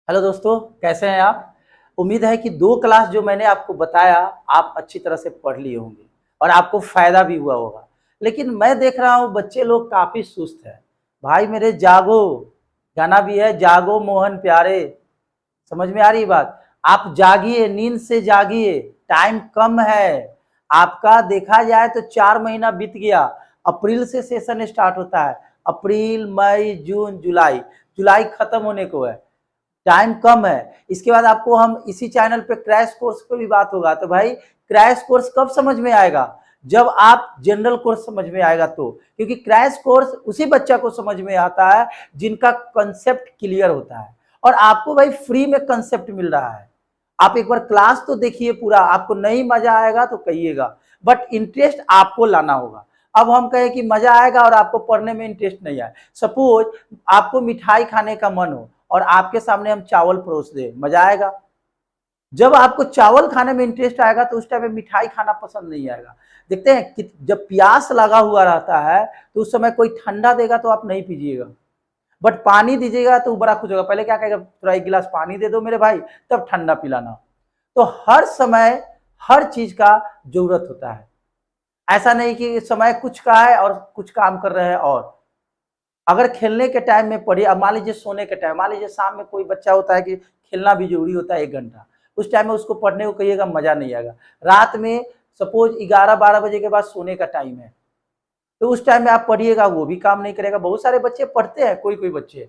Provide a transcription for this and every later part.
Hello दोस्तों, कैसे हैं आप। उम्मीद है कि दो क्लास जो मैंने आपको बताया आप अच्छी तरह से पढ़ लिए होंगे और आपको फायदा भी हुआ होगा। लेकिन मैं देख रहा हूँ बच्चे लोग काफी सुस्त हैं। भाई मेरे जागो, गाना भी है जागो मोहन प्यारे। समझ में आ रही बात। आप जागिए, नींद से जागिए, टाइम कम है आपका। देखा जाए तो 4 महीना बीत गया। अप्रैल से सेशन स्टार्ट होता है। अप्रैल मई जून जुलाई, जुलाई खत्म होने को है। टाइम कम है। इसके बाद आपको हम इसी चैनल पे क्रैश कोर्स पे भी बात होगा। तो भाई क्रैश कोर्स कब समझ में आएगा? जब आप जनरल कोर्स समझ में आएगा तो, क्योंकि क्रैश कोर्स उसी बच्चा को समझ में आता है जिनका कंसेप्ट क्लियर होता है। और आपको भाई फ्री में कंसेप्ट मिल रहा है। आप एक बार क्लास तो देखिए पूरा, आपको नहीं मजा आएगा तो कहिएगा, बट इंटरेस्ट आपको लाना होगा। अब हम कहें कि मजा आएगा और आपको पढ़ने में इंटरेस्ट नहीं आए। सपोज आपको मिठाई खाने का मन हो और आपके सामने हम चावल परोस दे, मजा आएगा? जब आपको चावल खाने में इंटरेस्ट आएगा तो उस टाइम में मिठाई खाना पसंद नहीं आएगा। देखते हैं कि जब प्यास लगा हुआ रहता है तो उस समय कोई ठंडा देगा तो आप नहीं पीजिएगा, बट पानी दीजिएगा तो बड़ा खुश होगा। पहले क्या कहेगा, थोड़ा एक गिलास पानी दे दो मेरे भाई, तब ठंडा पिलाना। तो हर समय हर चीज का जरूरत होता है। ऐसा नहीं कि समय कुछ का है और कुछ काम कर रहे हैं। और अगर खेलने के टाइम में पढ़िए, अब मान लीजिए सोने के टाइम, मान लीजिए शाम में कोई बच्चा होता है कि खेलना भी जरूरी होता है 1 घंटा, उस टाइम में उसको पढ़ने को कहिएगा, मजा नहीं आएगा। रात में सपोज 11-12 बजे के बाद सोने का टाइम है, तो उस टाइम में आप पढ़िएगा, वो भी काम नहीं करेगा। बहुत सारे बच्चे पढ़ते हैं, कोई कोई बच्चे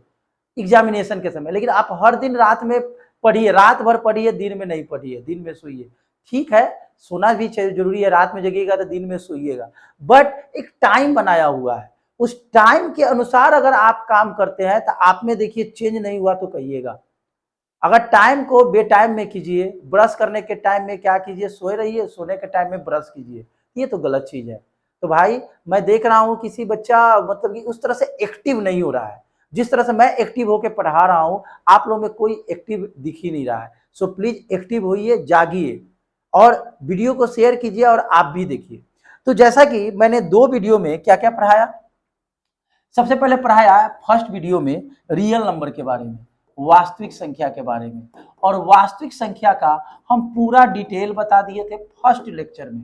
एग्जामिनेशन के समय, लेकिन आप हर दिन रात में पढ़िए, रात भर पढ़िए, दिन में नहीं पढ़िए, दिन में सोइए। ठीक है, सोना भी जरूरी है, रात में जगिएगा तो दिन में सोइएगा, बट एक टाइम बनाया हुआ है। उस टाइम के अनुसार अगर आप काम करते हैं तो आप में देखिए चेंज नहीं हुआ तो कहिएगा। अगर टाइम को बेटाइम में कीजिए, ब्रश करने के टाइम में क्या कीजिए, सोए रहिए, सोने के टाइम में ब्रश कीजिए, ये तो गलत चीज है। तो भाई मैं देख रहा हूँ किसी बच्चा मतलब कि उस तरह से एक्टिव नहीं हो रहा है। जिस तरह से मैं एक्टिव होकर पढ़ा रहा हूँ, आप लोगों में कोई एक्टिव दिख ही नहीं रहा है। सो प्लीज एक्टिव होइए, जागिए और वीडियो को शेयर कीजिए और आप भी देखिए। तो जैसा कि मैंने 2 वीडियो में क्या क्या पढ़ाया, सबसे पहले पढ़ाया फर्स्ट वीडियो में रियल नंबर के बारे में, वास्तविक संख्या के बारे में। और वास्तविक संख्या का हम पूरा डिटेल बता दिए थे फर्स्ट लेक्चर में।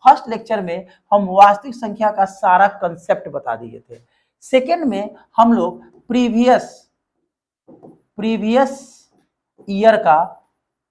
फर्स्ट लेक्चर में हम वास्तविक संख्या का सारा कंसेप्ट बता दिए थे। सेकेंड में हम लोग प्रीवियस प्रीवियस ईयर का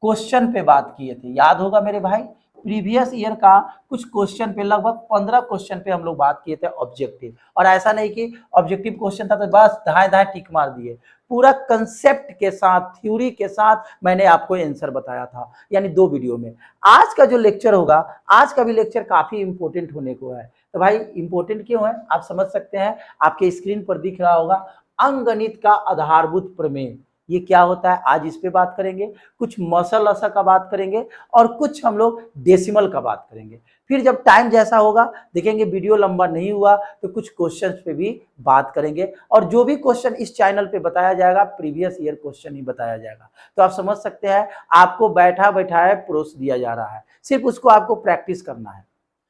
क्वेश्चन पे बात किए थे, याद होगा मेरे भाई। प्रीवियस ईयर का कुछ क्वेश्चन पे, लगभग 15 क्वेश्चन पे हम लोग बात किए थे ऑब्जेक्टिव। और ऐसा नहीं कि ऑब्जेक्टिव क्वेश्चन था तो बस धाए धाए टिक मार दिए, पूरा कंसेप्ट के साथ, थ्योरी के साथ मैंने आपको आंसर बताया था, यानी 2 वीडियो में। आज का जो लेक्चर होगा, आज का भी लेक्चर काफी इंपॉर्टेंट होने को है। तो भाई इंपॉर्टेंट क्यों है आप समझ सकते हैं, आपके स्क्रीन पर दिख रहा होगा, अंकगणित का आधारभूत प्रमेय। ये क्या होता है आज इस पे बात करेंगे, कुछ मसल असा का बात करेंगे और कुछ हम लोग डेसिमल का बात करेंगे। फिर जब टाइम जैसा होगा देखेंगे, वीडियो लंबा नहीं हुआ तो कुछ क्वेश्चंस पे भी बात करेंगे। और जो भी क्वेश्चन इस चैनल पे बताया जाएगा प्रीवियस ईयर क्वेश्चन ही बताया जाएगा। तो आप समझ सकते हैं आपको बैठा बैठाए परोस दिया जा रहा है, सिर्फ उसको आपको प्रैक्टिस करना है।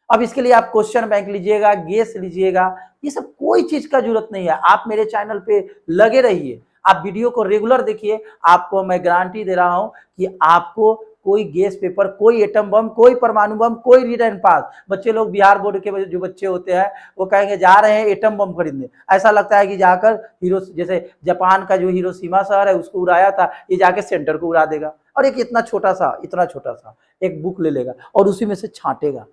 अब इसके लिए आप क्वेश्चन बैंक लीजिएगा, गेस लीजिएगा, ये सब कोई चीज का जरूरत नहीं है। आप मेरे चैनल पे लगे रहिए, आप वीडियो को रेगुलर देखिए, आपको मैं गारंटी दे रहा हूं कि आपको कोई गैस पेपर, कोई एटम बम, कोई परमाणु बम, कोई रीड एंड पास। बच्चे लोग बिहार बोर्ड के जो बच्चे होते हैं वो कहेंगे जा रहे हैं एटम बम खरीदने, ऐसा लगता है कि जाकर हीरो, जैसे जापान का जो हिरोशिमा शहर है उसको उड़ाया था, ये जाके सेंटर को उड़ा देगा। और एक इतना छोटा सा एक बुक ले लेगा और उसी में से छांटेगा।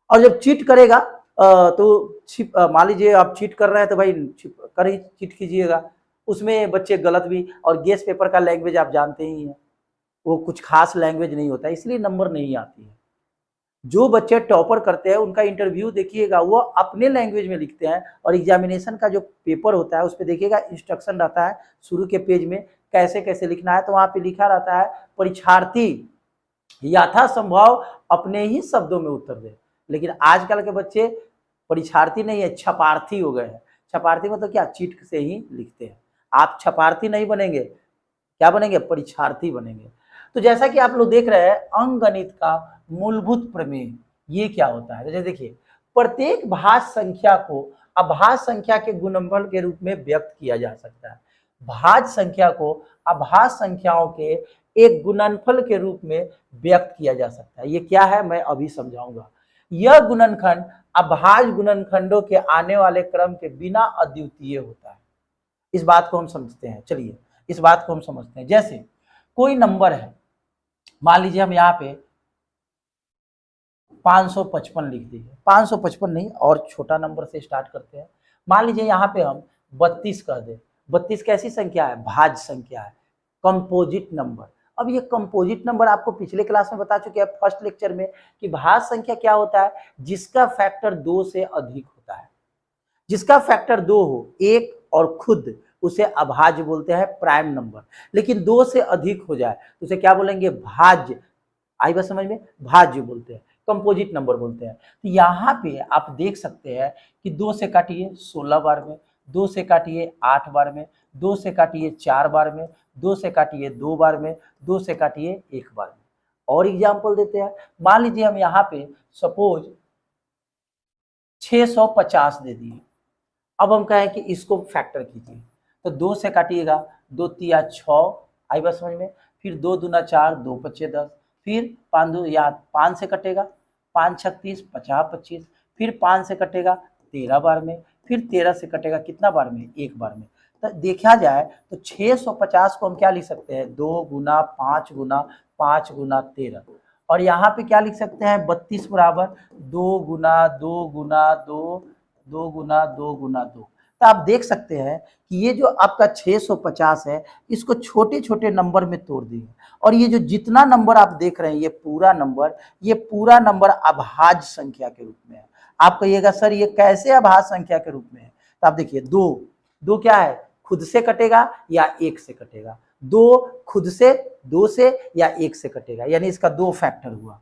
और जब चीट करेगा तो मान लीजिए आप चीट कर रहे हैं तो भाई कर ही चीट कीजिएगा। उसमें बच्चे गलत भी, और गेस पेपर का लैंग्वेज आप जानते ही हैं, वो कुछ खास लैंग्वेज नहीं होता, इसलिए नंबर नहीं आती है। जो बच्चे टॉपर करते हैं उनका इंटरव्यू देखिएगा, वो अपने लैंग्वेज में लिखते हैं। और एग्जामिनेशन का जो पेपर होता है उस पर देखिएगा इंस्ट्रक्शन रहता है शुरू के पेज में, कैसे कैसे लिखना है। तो वहां पे लिखा रहता है परीक्षार्थी यथासंभव अपने ही शब्दों में उत्तर दे। लेकिन आजकल के बच्चे परीक्षार्थी नहीं है, छपार्थी हो गए हैं। छपार्थी मतलब क्या, चीट से ही लिखते हैं। आप छपार्थी नहीं बनेंगे, क्या बनेंगे, परीक्षार्थी बनेंगे। तो जैसा कि आप लोग देख रहे हैं अंकगणित का मूलभूत प्रमेय, ये क्या होता है। जैसे देखिए, प्रत्येक भाज्य संख्या को अभाज्य संख्या के गुणनफल के रूप में व्यक्त किया जा सकता है। भाज्य संख्या को अभाज्य संख्याओं के एक गुणनफल के रूप में व्यक्त किया जा सकता है। ये क्या है मैं अभी समझाऊंगा। यह गुणनखंड अभाज्य गुणनखंडों के आने वाले क्रम के बिना अद्वितीय होता है। इस बात को हम समझते हैं। चलिए इस बात को हम समझते हैं। जैसे कोई नंबर है, मान लीजिए हम यहाँ पे 555 लिख दीजिए, 555 नहीं और छोटा नंबर से स्टार्ट करते हैं। मान लीजिए यहाँ पे हम 32 कर दें। 32 कैसी संख्या है? भाज्य संख्या है, कंपोजिट नंबर। अब ये कंपोजिट नंबर आपको पिछले क्लास में बता चुके हैं फर्स्ट लेक्चर में कि भाज्य संख्या क्या होता है? जिसका फैक्टर 2 से अधिक होता है। जिसका फैक्टर 2 हो, एक और खुद, उसे अभाज्य बोलते हैं, प्राइम नंबर। लेकिन 2 से अधिक हो जाए तो उसे क्या बोलेंगे? भाज्य। आई बात समझ में? भाज्य बोलते हैं, कंपोजिट नंबर बोलते हैं। तो यहाँ पे आप देख सकते हैं कि 2 से काटिए 16 बार में, 2 से काटिए 8 बार में, 2 से काटिए 4 बार में, 2 से काटिए 2 बार में, 2 से काटिए 1 बार में। और एग्जाम्पल देते हैं। मान लीजिए हम यहाँ पे सपोज 650 दे दिए। अब हम कहें कि इसको फैक्टर कीजिए, तो 2 से काटिएगा, 2 तिया 6, आई बात समझ में? फिर 2 दूना 4, 2 पच्चे 10, फिर 5 दो या 5 से कटेगा, 5 छक 30, 50 25, फिर 5 से कटेगा 13 बार में, फिर 13 से कटेगा कितना बार में? 1 बार में। तो देखा जाए तो 650 को हम क्या लिख सकते हैं? 2 गुना 5 गुना 5 गुना 13। और यहाँ पे क्या लिख सकते हैं? 32 बराबर 2 गुना 2 गुना 2, 2 गुना 2 गुना 2। तो आप देख सकते हैं कि ये जो आपका 650 है, इसको छोटे छोटे नंबर में तोड़ दिए, और ये जो जितना नंबर आप देख रहे हैं ये पूरा नंबर अभाज्य संख्या के रूप में है। आप कहिएगा सर ये कैसे अभाज्य संख्या के रूप में है? तो आप देखिए, दो क्या है? खुद से कटेगा या एक से कटेगा। दो खुद से, 2 से या 1 से कटेगा, यानी इसका 2 फैक्टर हुआ।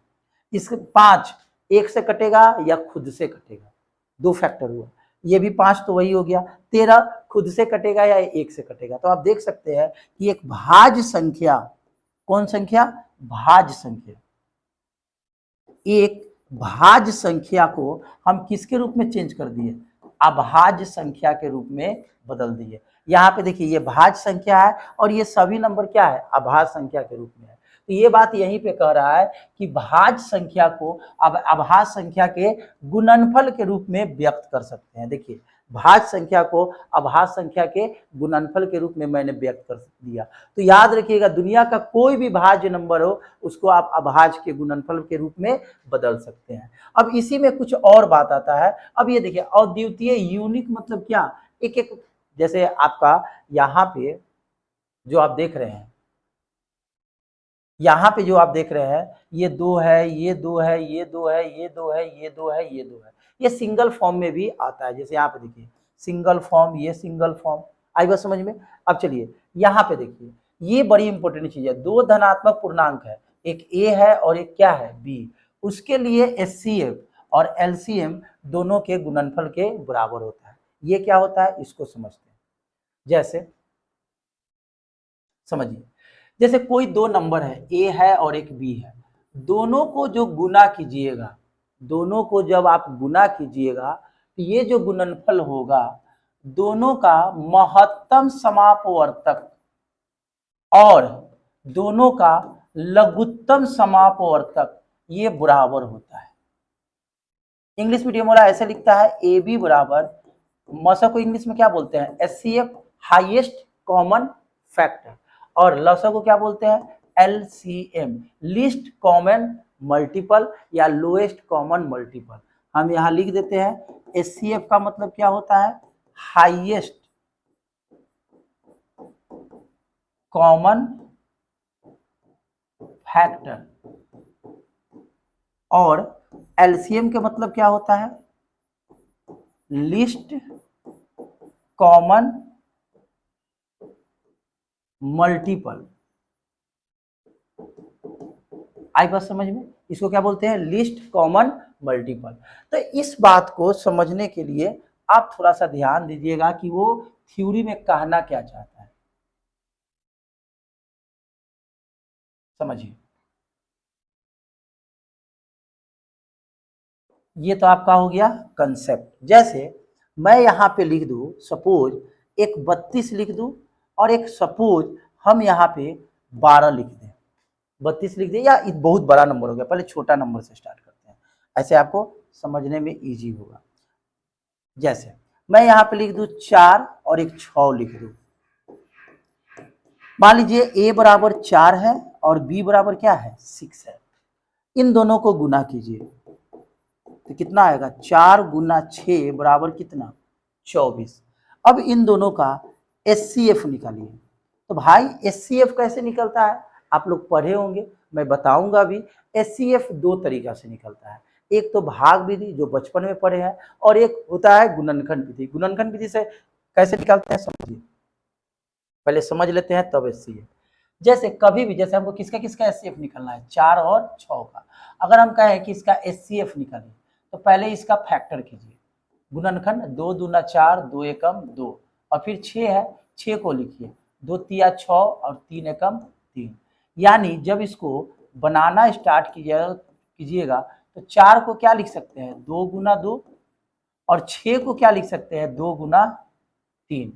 इसके 5 1 से कटेगा या खुद से कटेगा, 2 फैक्टर हुआ। ये भी 5 तो वही हो गया। 13 खुद से कटेगा या 1 से कटेगा। तो आप देख सकते हैं कि एक भाज्य संख्या, कौन संख्या? भाज्य संख्या। एक भाज्य संख्या को हम किसके रूप में चेंज कर दिए? अभाज्य संख्या के रूप में बदल दिए। यहाँ पे देखिए ये भाज्य संख्या है और ये सभी नंबर क्या है? अभाज्य संख्या के रूप में है। तो ये बात यहीं पे कह रहा है कि भाज्य संख्या को अब अभाज्य संख्या के गुणनफल के रूप में व्यक्त कर सकते हैं। देखिए भाज्य संख्या को अभाज्य संख्या के गुणनफल के रूप में मैंने व्यक्त कर दिया। तो याद रखिएगा, दुनिया का कोई भी भाज्य नंबर हो उसको आप अभाज्य के गुणनफल के रूप में बदल सकते हैं। अब इसी में कुछ और बात आता है। अब ये देखिए अद्वितीय, यूनिक मतलब क्या? एक एक, जैसे आपका यहाँ पे जो आप देख रहे हैं, यहाँ पे जो आप देख रहे हैं, ये 2 है, ये 2 है, ये 2 है, ये 2 है, ये 2 है, ये 2 है। ये सिंगल फॉर्म में भी आता है। जैसे यहाँ पे देखिए सिंगल फॉर्म, ये सिंगल फॉर्म। आई बात समझ में? अब चलिए यहाँ पे देखिए, ये बड़ी इंपॉर्टेंट चीज है। 2 धनात्मक पूर्णांक है, एक ए है और एक क्या है? बी। उसके लिए एचसीएफ और एलसीएम दोनों के गुणनफल के बराबर होता है। ये क्या होता है इसको समझते हैं। जैसे समझिए, जैसे कोई 2 नंबर है, ए है और एक बी है। दोनों को जो गुना कीजिएगा, दोनों को जब आप गुना कीजिएगा तो ये जो गुणनफल होगा, दोनों का महत्तम समापवर्तक और दोनों का लघुत्तम समापवर्तक ये बराबर होता है। इंग्लिश मीडियम वाला ऐसे लिखता है ए बी बराबर, मसा को इंग्लिश में क्या बोलते हैं? HCF, highest common factor. और लसा को क्या बोलते हैं? एलसीएम, लीस्ट कॉमन मल्टीपल या लोएस्ट कॉमन मल्टीपल। हम यहाँ लिख देते हैं एचसीएफ का मतलब क्या होता है? Highest common factor. और एलसीएम के मतलब क्या होता है? Least common multiple. आई बात समझ में? इसको क्या बोलते हैं? Least common multiple. तो इस बात को समझने के लिए आप थोड़ा सा ध्यान दीजिएगा कि वो थ्योरी में कहना क्या चाहता है। समझिए, ये तो आपका हो गया कंसेप्ट। जैसे मैं यहाँ पे लिख दूं, सपोज एक 32 लिख दूं और एक सपोज हम यहाँ पे 12 लिख दें, 32 लिख दें, या बहुत बड़ा नंबर हो गया, पहले छोटा नंबर से स्टार्ट करते हैं, ऐसे आपको समझने में इजी होगा। जैसे मैं यहाँ पे लिख दूं 4 और एक 6 लिख दूं। मान लीजिए ए बराबर 4 है और बी बराबर क्या है 6 है। इन दोनों को गुना कीजिए तो कितना आएगा, 4 गुना 6 बराबर कितना 24। अब इन दोनों का एचसीएफ निकालिए। तो भाई एचसीएफ कैसे निकलता है आप लोग पढ़े होंगे, मैं बताऊंगा भी। एचसीएफ दो तरीका से निकलता है, एक तो भाग विधि जो बचपन में पढ़े हैं, और एक होता है गुणनखंड विधि। गुणनखंड विधि से कैसे निकालते हैं समझिए, पहले समझ लेते हैं तब एचसीएफ। जैसे कभी भी, जैसे हमको किसका किसका एचसीएफ निकालना है 4 और 6 का, अगर हम कहें कि इसका एचसीएफ निकालें तो पहले इसका फैक्टर कीजिए। गुणनखंड 2 दूना 4, 2 एकम 2, और फिर 6 है, 6 को लिखिए 2 तिया 6 और 3 एकम 3। यानी जब इसको बनाना स्टार्ट कीजिएगा तो 4 को क्या लिख सकते हैं 2 गुना 2, और 6 को क्या लिख सकते हैं 2 गुना 3।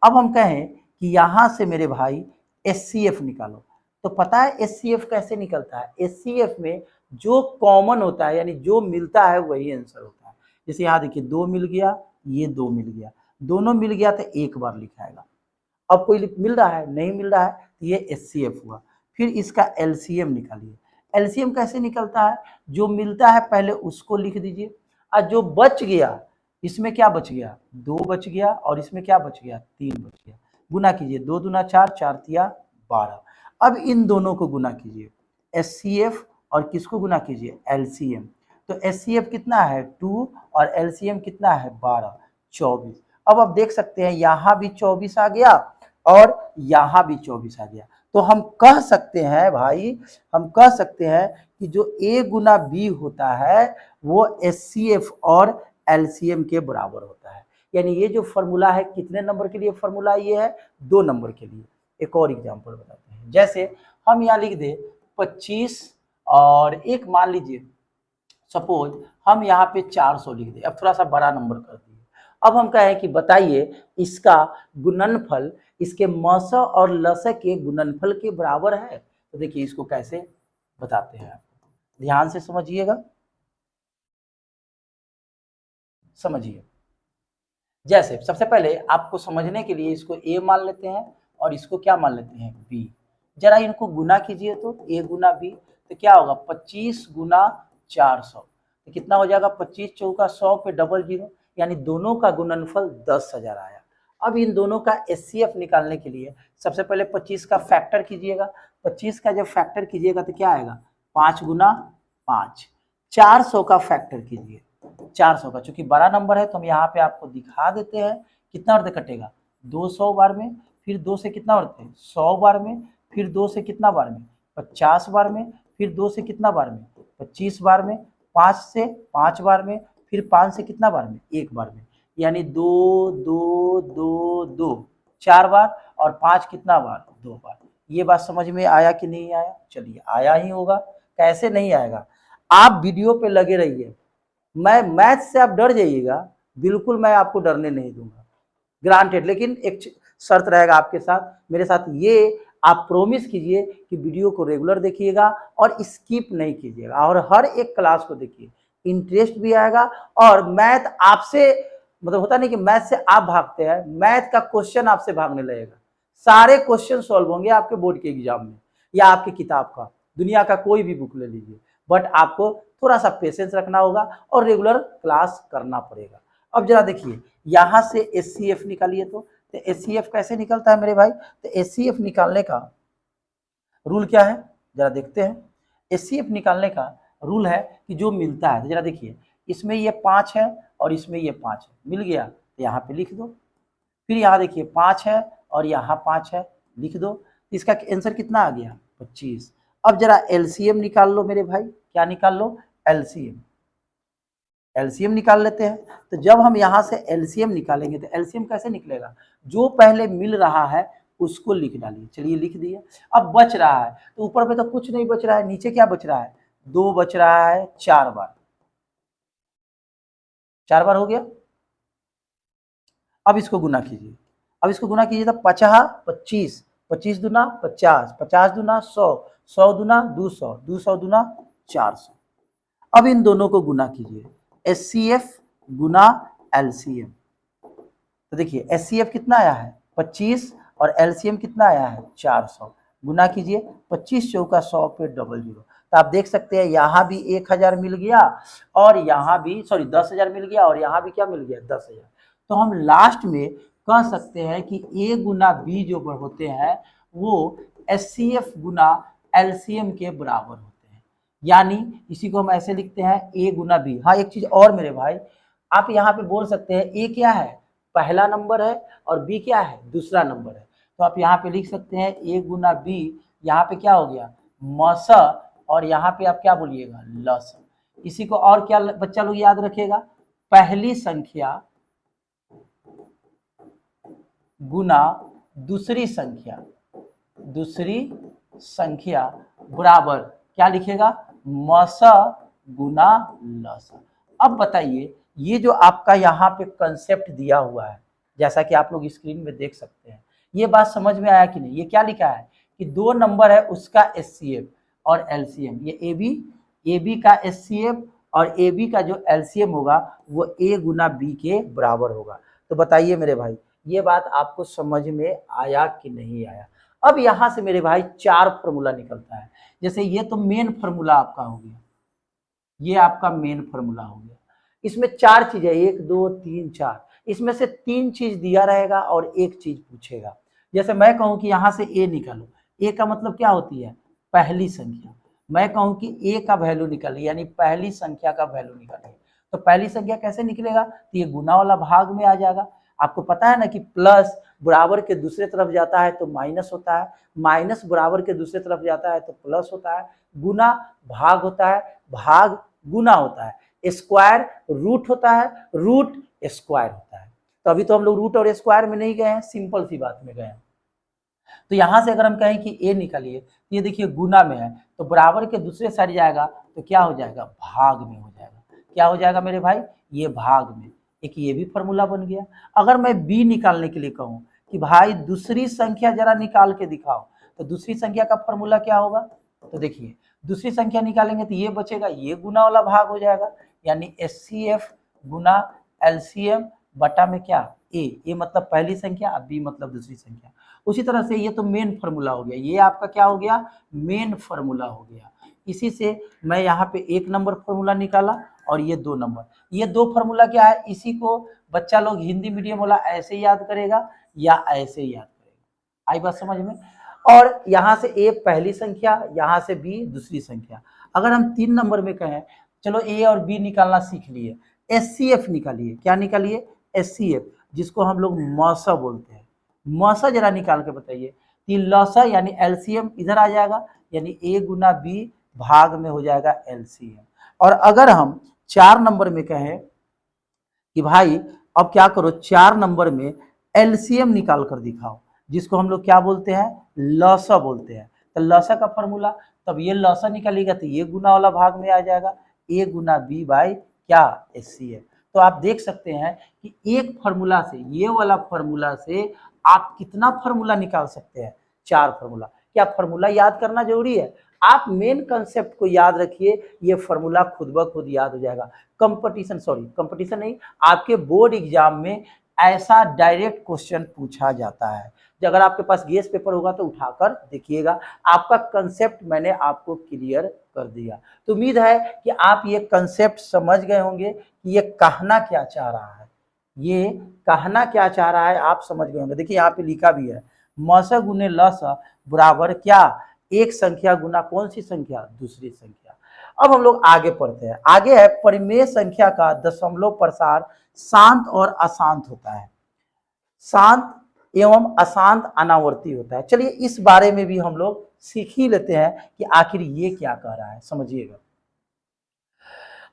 अब हम कहें कि यहां से मेरे भाई एचसीएफ निकालो, तो पता है एचसीएफ कैसे निकलता है, एचसीएफ में जो कॉमन होता है यानी जो मिलता है वही आंसर होता है। जैसे यहाँ देखिए 2 मिल गया, ये 2 मिल गया, दोनों मिल गया तो एक बार लिखाएगा। अब कोई मिल रहा है नहीं मिल रहा है तो ये एचसीएफ हुआ। फिर इसका एलसीएम निकालिए। एलसीएम कैसे निकलता है, जो मिलता है पहले उसको लिख दीजिए, और जो बच गया, इसमें क्या बच गया 2 बच गया, और इसमें क्या बच गया 3 बच गया, गुना कीजिए 2 दूना 4, 4 तिया 12। अब इन दोनों को गुना कीजिए, एचसीएफ और किसको गुना कीजिए एलसीएम। तो एचसीएफ कितना है 2 और एलसीएम कितना है 12, 24। अब आप देख सकते हैं यहाँ भी 24 आ गया और यहाँ भी 24 आ गया। तो हम कह सकते हैं भाई, हम कह सकते हैं कि जो ए गुना बी होता है वो एचसीएफ और एलसीएम के बराबर होता है। यानी ये जो फॉर्मूला है कितने नंबर के लिए फॉर्मूला ये है 2 नंबर के लिए। एक और एग्जांपल बताते हैं, जैसे हम यहाँ लिख दे 25 और एक मान लीजिए सपोज हम यहाँ पे 400 लिख दे, अब थोड़ा सा बड़ा नंबर कर दिए। अब हम कहें कि बताइए इसका गुणनफल इसके मस और लस के गुणनफल के बराबर है। तो देखिए इसको कैसे बताते हैं, ध्यान से समझिएगा, समझिए। जैसे सबसे पहले आपको समझने के लिए इसको ए मान लेते हैं और इसको क्या मान लेते हैं बी। जरा इनको गुना कीजिए तो ए गुना बी, तो क्या होगा 25 गुना 400, तो कितना हो जाएगा 25 चौका 100 पे डबल जीरो, यानी दोनों का गुणनफल 10,000 आया। अब इन दोनों का एचसीएफ निकालने के लिए सबसे पहले 25 का फैक्टर कीजिएगा। 25 का जब फैक्टर कीजिएगा तो क्या आएगा 5 गुना 5। 400 का फैक्टर कीजिए, 400 का, चूंकि बड़ा नंबर है तो हम यहाँ पे आपको दिखा देते हैं कितना अर्ध कटेगा 200 बार में, फिर 2 से कितना बढ़ते हैं 100 बार में, फिर 2 से कितना बार में 50 बार में, फिर 2 से कितना बार में 25 बार में, 5 से 5 बार में, फिर 5 से कितना बार में 1 बार में, यानी 2 2 2 2 4 बार, और 5 कितना बार 2 बार। ये बात समझ में आया कि नहीं आया, चलिए आया ही होगा, कैसे नहीं आएगा। आप वीडियो पे लगे रहिए, मैं मैथ से आप डर जाइएगा, बिल्कुल मैं आपको डरने नहीं दूंगा ग्रांटेड, लेकिन एक शर्त रहेगा आपके साथ, मेरे साथ ये आप प्रॉमिस कीजिए कि वीडियो को रेगुलर देखिएगा और स्किप नहीं कीजिएगा, और हर एक क्लास को देखिए, इंटरेस्ट भी आएगा। और मैथ आपसे मतलब होता नहीं कि मैथ से आप भागते हैं, मैथ का क्वेश्चन आपसे भागने लगेगा। सारे क्वेश्चन सॉल्व होंगे आपके बोर्ड के एग्जाम में या आपकी किताब का, दुनिया का कोई भी बुक ले लीजिए, बट आपको थोड़ा सा पेशेंस रखना होगा और रेगुलर क्लास करना पड़ेगा। अब जरा देखिए यहाँ से एचसीएफ निकालिए, तो एचसीएफ कैसे निकलता है मेरे भाई, तो एचसीएफ निकालने का रूल क्या है जरा देखते हैं। एचसीएफ निकालने का रूल है कि जो मिलता है, तो जरा देखिए इसमें ये 5 है और इसमें ये 5 है, मिल गया तो यहाँ पे लिख दो। फिर यहाँ देखिए 5 है और यहाँ 5 है, लिख दो। इसका आंसर कितना आ गया 25। अब जरा एलसीएम निकाल लो मेरे भाई, क्या निकाल लो एलसीएम, एलसीएम निकाल लेते हैं। तो जब हम यहाँ से एलसीएम निकालेंगे तो एलसीएम कैसे निकलेगा, जो पहले मिल रहा है उसको लिख डालिए। चलिए लिख दिए। अब बच रहा है तो ऊपर पे तो कुछ नहीं बच रहा है, नीचे क्या बच रहा है 2 बच रहा है 4 बार, 4 बार हो गया। अब इसको गुना कीजिए, अब इसको गुना कीजिए तो 50 25, 25 दूना 50, 50 दूना 100, 100 दूना 200, 200 दूना 400। अब इन दोनों को गुना कीजिए, HCF गुना LCM। तो देखिए HCF कितना आया है 25 और LCM कितना आया है 400। गुना कीजिए 25 चौका 100 पे डबल जीरो। तो आप देख सकते हैं यहाँ भी 1000 मिल गया और यहाँ भी 10,000 मिल गया और यहाँ भी क्या मिल गया 10,000। तो हम लास्ट में कह सकते हैं कि A गुना B जो होते हैं वो HCF गुना LCM के बराबर होते हैं। यानी इसी को हम ऐसे लिखते हैं A गुना B। हाँ एक चीज और मेरे भाई, आप यहाँ पे बोल सकते हैं A क्या है पहला नंबर है और B क्या है दूसरा नंबर है। तो आप यहाँ पे लिख सकते हैं A गुना B, यहाँ पे क्या हो गया मस और यहाँ पे आप क्या बोलिएगा लस। इसी को और क्या बच्चा लोग याद रखेगा, पहली संख्या गुना दूसरी संख्या बराबर क्या लिखेगा मस गुना लस। अब बताइए ये जो आपका यहाँ पे कंसेप्ट दिया हुआ है जैसा कि आप लोग स्क्रीन में देख सकते हैं, ये बात समझ में आया कि नहीं। ये क्या लिखा है कि दो नंबर है उसका HCF और LCM, ये AB का HCF और AB का जो LCM होगा वो A गुना B के बराबर होगा। तो बताइए मेरे भाई ये बात आपको समझ में आया कि नहीं आया। अब यहां से मेरे भाई 4 फॉर्मूला निकलता है। जैसे ये तो मेन फॉर्मूला आपका हो गया, ये आपका मेन फॉर्मूला हो गया। इसमें 4 चीजें 1 2 3 4, इसमें से 3 चीज दिया रहेगा और एक चीज पूछेगा। जैसे मैं कहूं कि यहां से A निकालो, A का मतलब क्या होती है पहली संख्या। मैं कहूं कि A का वैल्यू निकालिए यानी पहली संख्या का वैल्यू निकालिए। तो पहली संख्या कैसे निकलेगा, तो ये गुना वाला भाग में आ जाएगा। आपको पता है ना कि प्लस बराबर के दूसरे तरफ जाता है तो माइनस होता है, माइनस बराबर के दूसरे तरफ जाता है तो प्लस होता है, गुना भाग होता है, भाग गुना होता है, स्क्वायर रूट होता है, रूट स्क्वायर होता है। तो अभी तो हम लोग रूट और स्क्वायर में नहीं गए हैं, सिंपल सी बात में गए हैं। तो यहां से अगर हम कहें कि A निकालिए तो ये देखिए गुना में है तो बराबर के दूसरे साइड जाएगा तो क्या हो जाएगा भाग में हो जाएगा। क्या हो जाएगा मेरे भाई ये भाग में। एक ये भी फॉर्मूला बन गया। अगर मैं B निकालने के लिए कहूं कि भाई दूसरी संख्या जरा निकाल के दिखाओ, तो दूसरी संख्या का फॉर्मूला क्या होगा, तो देखिए दूसरी संख्या निकालेंगे तो ये बचेगा, ये गुना वाला भाग हो जाएगा यानी HCF गुना LCM बटा में क्या ए मतलब पहली संख्या, बी मतलब दूसरी संख्या। उसी तरह से ये तो मेन फॉर्मूला हो गया, ये आपका क्या हो गया मेन फॉर्मूला हो गया। इसी से मैं यहाँ पे 1 नंबर फॉर्मूला निकाला और ये 2 नंबर, ये 2 फॉर्मूला क्या है, इसी को बच्चा लोग हिंदी मीडियम वाला ऐसे याद करेगा या ऐसे याद करेगा। आई बात समझ में। और यहाँ से ए पहली संख्या, यहाँ से बी दूसरी संख्या। अगर हम 3 नंबर में कहें, चलो ए और बी निकालना सीख लिए, HCF निकालिए। क्या निकालिए HCF, जिसको हम लोग मौसा बोलते हैं। मौसा जरा निकाल के बताइए। तीन लौसा यानी LCM इधर आ जाएगा यानी A गुना B भाग में हो जाएगा LCM। और अगर हम 4 नंबर में कहें कि भाई अब क्या करो 4 नंबर में LCM निकाल कर दिखाओ, जिसको हम लोग क्या बोलते हैं लौसा बोलते हैं। तो लौसा का फॉर्मूला, तब ये लौसा निकालेगा तो ये गुना वाला भाग में आ जाएगा A गुना B बाई क्या HCF। तो आप देख सकते हैं कि एक फॉर्मूला से, ये वाला फॉर्मूला से आप कितना फॉर्मूला निकाल सकते हैं 4 फॉर्मूला। क्या फॉर्मूला याद करना जरूरी है, आप मेन कंसेप्ट को याद रखिए, ये फॉर्मूला खुद ब खुद याद हो जाएगा। कंपटीशन नहीं, आपके बोर्ड एग्जाम में ऐसा डायरेक्ट क्वेश्चन पूछा जाता है। अगर आपके पास गेस पेपर होगा तो उठाकर देखिएगा, आपका कंसेप्ट मैंने आपको क्लियर कर दिया। तो उम्मीद है कि आप ये कंसेप्ट समझ गए होंगे कि ये कहना क्या चाह रहा है, ये कहना क्या चाह रहा है आप समझ गए होंगे। देखिए यहाँ पे लिखा भी है मस गुने लस बराबर क्या एक संख्या गुना कौन सी संख्या दूसरी संख्या। अब हम लोग आगे पढ़ते हैं। आगे है परिमेय संख्या का दशमलव प्रसार शांत और अशांत होता है, शांत एवं अशांत अनावर्ती होता है। चलिए इस बारे में भी हम लोग सीख ही लेते हैं कि आखिर ये क्या कह रहा है, समझिएगा।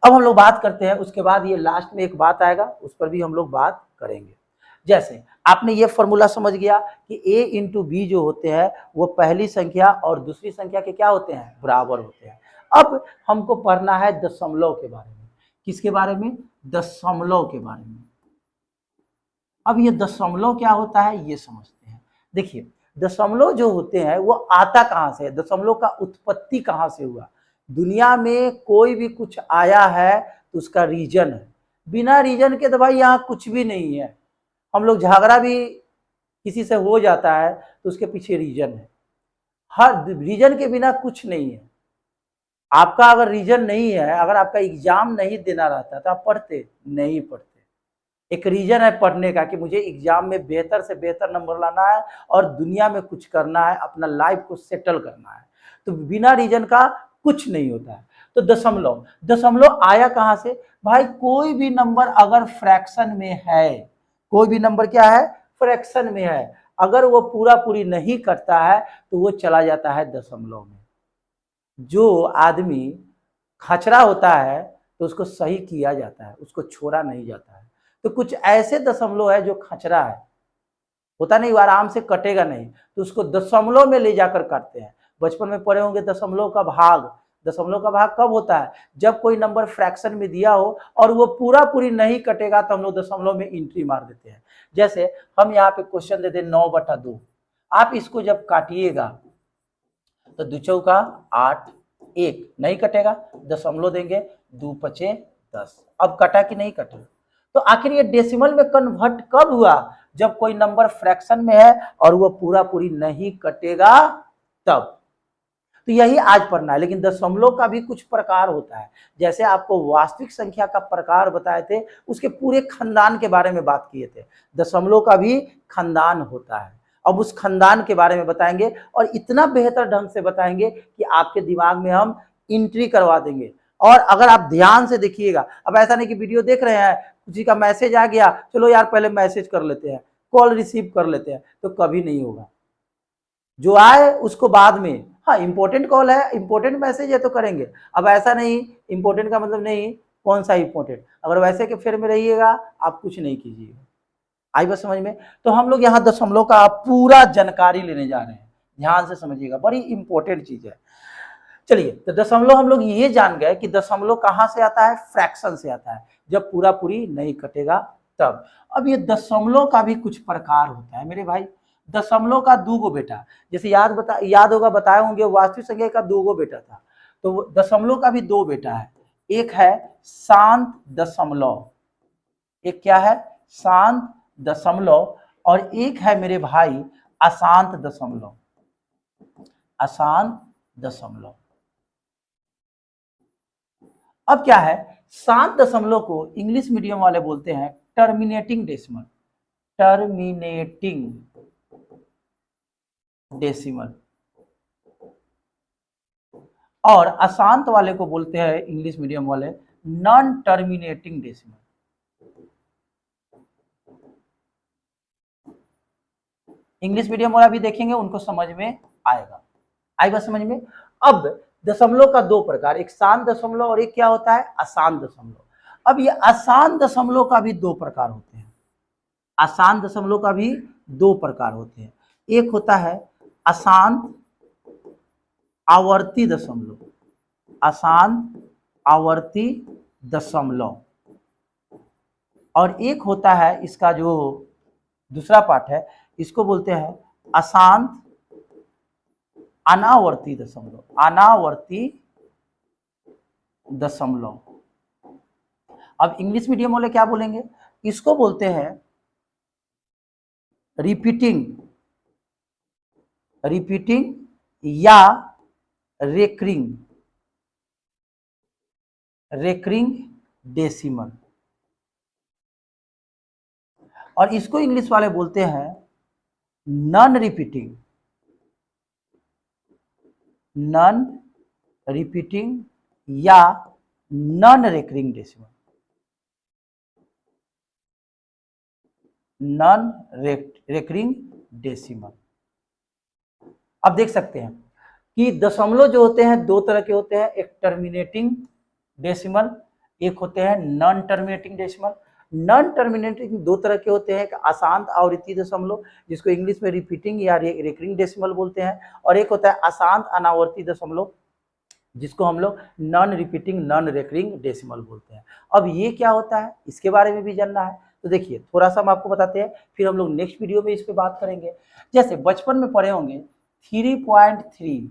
अब हम लोग बात करते हैं, उसके बाद ये लास्ट में एक बात आएगा उस पर भी हम लोग बात करेंगे। जैसे आपने ये फॉर्मूला समझ गया कि A इंटू बी जो होते हैं वो पहली संख्या और दूसरी संख्या के क्या होते हैं बराबर होते हैं। अब हमको पढ़ना है दशमलव के बारे में। किसके बारे में, दशमलव के बारे में। अब ये दशमलव क्या होता है ये समझते हैं। देखिए दशमलव जो होते हैं वो आता कहाँ से है, दशमलव का उत्पत्ति कहाँ से हुआ। दुनिया में कोई भी कुछ आया है तो उसका रीजन है, बिना रीजन के तो भाई यहाँ कुछ भी नहीं है। हम लोग झगड़ा भी किसी से हो जाता है तो उसके पीछे रीजन है, हर रीजन के बिना कुछ नहीं है। आपका अगर रीजन नहीं है, अगर आपका एग्जाम नहीं देना रहता तो आप पढ़ते नहीं पढ़ते। एक रीजन है पढ़ने का कि मुझे एग्जाम में बेहतर से बेहतर नंबर लाना है और दुनिया में कुछ करना है, अपना लाइफ को सेटल करना है। तो बिना रीजन का कुछ नहीं होता है। तो दशमलव, दशमलव आया कहाँ से भाई, कोई भी नंबर अगर फ्रैक्शन में है, कोई भी नंबर क्या है फ्रैक्शन में है, अगर वो पूरा पूरी नहीं करता है तो वो चला जाता है दशमलव में। जो आदमी खचरा होता है तो उसको सही किया जाता है, उसको छोड़ा नहीं जाता है। तो कुछ ऐसे दशमलव है जो खचरा है, होता नहीं वो आराम से कटेगा नहीं, तो उसको दशमलव में ले जाकर काटते हैं। बचपन में पढ़े होंगे दशमलव का भाग। दशमलव का भाग कब होता है, जब कोई नंबर फ्रैक्शन में दिया हो और वो पूरा पूरी नहीं कटेगा तो हम लोग दशमलव में एंट्री मार देते हैं। जैसे हम यहाँ पे क्वेश्चन देते हैं 9/2, आप इसको जब काटिएगा तो 2 चौका 8, 1 नहीं कटेगा, दशमलव देंगे, 2 पचे 10। अब कटा कि नहीं कटा। तो आखिर ये डेसिमल में कन्वर्ट कब हुआ, जब कोई नंबर फ्रैक्शन में है और वो पूरा पूरी नहीं कटेगा तब। तो यही आज पढ़ना है। लेकिन दशमलव का भी कुछ प्रकार होता है, जैसे आपको वास्तविक संख्या का प्रकार बताए थे, उसके पूरे खानदान के बारे में बात किए थे। दशमलव का भी खानदान होता है, अब उस खानदान के बारे में बताएंगे और इतना बेहतर ढंग से बताएंगे कि आपके दिमाग में हम एंट्री करवा देंगे। और अगर आप ध्यान से देखिएगा, अब ऐसा नहीं कि वीडियो देख रहे हैं, किसी का मैसेज आ गया, चलो यार पहले मैसेज कर लेते हैं, कॉल रिसीव कर लेते हैं, तो कभी नहीं होगा। जो आए उसको बाद में, हाँ इंपॉर्टेंट कॉल है, इंपॉर्टेंट मैसेज है तो करेंगे। अब ऐसा नहीं, इंपॉर्टेंट का मतलब नहीं कौन सा इंपॉर्टेंट, अगर वैसे के फेर में रहिएगा आप कुछ नहीं कीजिएगा। आई बात समझ में। तो हम लोग यहाँ दशमलव का पूरा जानकारी लेने जा रहे हैं, ध्यान से समझिएगा, बड़ी इंपॉर्टेंट चीज है। चलिए, तो दशमलव हम लोग ये जान गए कि दशमलव कहाँ से आता है, फ्रैक्शन से आता है, जब पूरा पूरी नहीं कटेगा तब। अब ये दशमलव का भी कुछ प्रकार होता है मेरे भाई। दशमलव का 2 बेटा, जैसे याद होगा बताए होंगे वास्तविक संख्या का 2 बेटा था, तो दशमलव का भी 2 बेटा है। एक है शांत दशमलव, एक क्या है शांत दशमलव, और एक है मेरे भाई अशांत दशमलव, अशांत दशमलव। अब क्या है, शांत दशमलव को इंग्लिश मीडियम वाले बोलते हैं टर्मिनेटिंग डेसिमल, टर्मिनेटिंग डेसिमल, और अशांत वाले को बोलते हैं इंग्लिश मीडियम वाले non terminating decimal. English medium वाला भी देखेंगे, उनको समझ में आएगा, आएगा समझ में। अब दशमलव का 2 प्रकार, एक शांत दशमलव और एक क्या होता है अशांत दशमलव। अब ये अशांत दशमलव का भी 2 प्रकार होते हैं, अशांत दशमलव का भी 2 प्रकार होते हैं। एक होता है अशांत आवर्ती दशमलव, अशांत आवर्ती दशमलव, और एक होता है इसका जो दूसरा पार्ट है, इसको बोलते हैं अशांत अनावर्ती दशमलव, अनावर्ती दशमलव। अब इंग्लिश मीडियम वाले क्या बोलेंगे, इसको बोलते हैं रिपीटिंग, रिपीटिंग या रेकरिंग, रेकरिंग डेसिमल। और इसको इंग्लिश वाले बोलते हैं नॉन रिपीटिंग, नॉन रिपीटिंग या non recurring decimal, non recurring decimal. अब देख सकते हैं कि दशमलव जो होते हैं 2 तरह के होते हैं, एक टर्मिनेटिंग डेसिमल, एक होते हैं non terminating decimal. Non terminating 2 तरह के होते हैं, एक अशांत आवर्ती दशमलव जिसको इंग्लिश में रिपीटिंग या रेकरिंग डेसिमल बोलते हैं, और एक होता है अशांत अनावर्ती दशमलव जिसको हम लोग non repeating non recurring decimal बोलते हैं। अब ये क्या होता है इसके बारे में भी जानना है, तो देखिए थोड़ा सा हम आपको बताते हैं, फिर हम लोग नेक्स्ट वीडियो में इस पे बात करेंगे। जैसे बचपन में पढ़े होंगे 3.3,